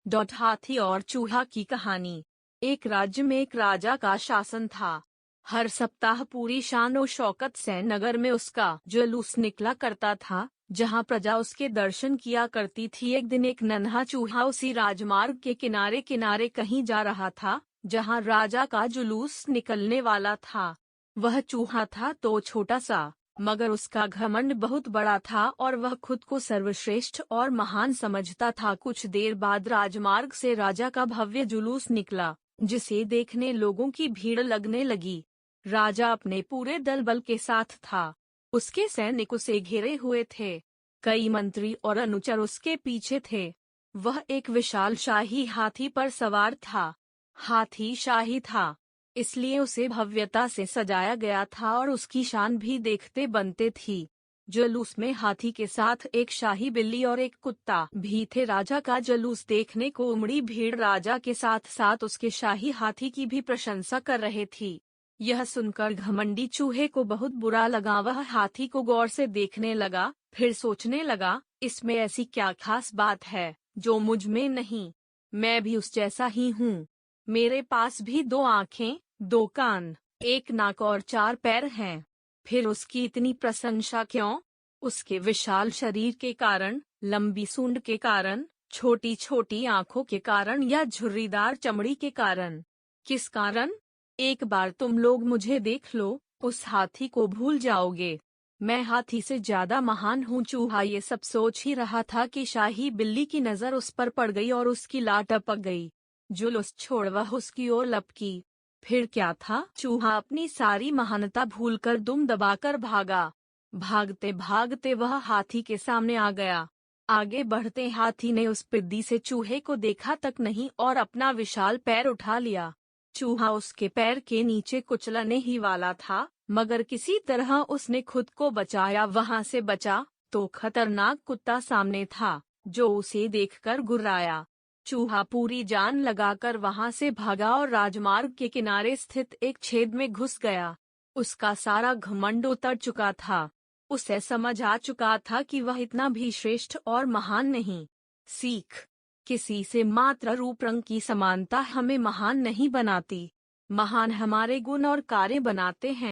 हाथी और चूहा की कहानी। एक राज्य में एक राजा का शासन था। हर सप्ताह पूरी शान और शौकत से नगर में उसका जुलूस निकला करता था, जहां प्रजा उसके दर्शन किया करती थी। एक दिन एक नन्हा चूहा उसी राजमार्ग के किनारे किनारे कहीं जा रहा था, जहां राजा का जुलूस निकलने वाला था। वह चूहा था तो छोटा सा, मगर उसका घमंड बहुत बड़ा था और वह खुद को सर्वश्रेष्ठ और महान समझता था। कुछ देर बाद राजमार्ग से राजा का भव्य जुलूस निकला, जिसे देखने लोगों की भीड़ लगने लगी। राजा अपने पूरे दल बल के साथ था। उसके सैनिक उसे घेरे हुए थे। कई मंत्री और अनुचर उसके पीछे थे। वह एक विशाल शाही हाथी पर सवार था। हाथी शाही था, इसलिए उसे भव्यता से सजाया गया था और उसकी शान भी देखते बनते थी। जुलूस में हाथी के साथ एक शाही बिल्ली और एक कुत्ता भी थे। राजा का जुलूस देखने को उमड़ी भीड़ राजा के साथ साथ उसके शाही हाथी की भी प्रशंसा कर रहे थी। यह सुनकर घमंडी चूहे को बहुत बुरा लगा। वह हाथी को गौर से देखने लगा, फिर सोचने लगा, इसमें ऐसी क्या खास बात है जो मुझ में नहीं। मैं भी उस जैसा ही हूँ। मेरे पास भी 2 आँखें, 2 कान, 1 नाक और 4 पैर हैं। फिर उसकी इतनी प्रशंसा क्यों? उसके विशाल शरीर के कारण, लंबी सूंड के कारण, छोटी छोटी आँखों के कारण या झुर्रीदार चमड़ी के कारण? किस कारण? एक बार तुम लोग मुझे देख लो, उस हाथी को भूल जाओगे। मैं हाथी से ज्यादा महान हूँ। चूहा ये सब सोच ही रहा था कि शाही बिल्ली की नजर उस पर पड़ गई और उसकी लात टपक गई। जुलूस छोड़ वह उसकी ओर लपकी। फिर क्या था, चूहा अपनी सारी महानता भूलकर दुम दबाकर भागा। भागते भागते वह हाथी के सामने आ गया। आगे बढ़ते हाथी ने उस पिद्दी से चूहे को देखा तक नहीं और अपना विशाल पैर उठा लिया। चूहा उसके पैर के नीचे कुचलने ही वाला था, मगर किसी तरह उसने खुद को बचाया। वहां से बचा तो खतरनाक कुत्ता सामने था, जो उसे देखकर गुर्राया। चूहा पूरी जान लगाकर वहां से भागा और राजमार्ग के किनारे स्थित एक छेद में घुस गया। उसका सारा घमंड उतर चुका था। उसे समझ आ चुका था कि वह इतना भी श्रेष्ठ और महान नहीं। सीख: किसी से मात्र रूप रंग की समानता हमें महान नहीं बनाती। महान हमारे गुण और कार्य बनाते हैं।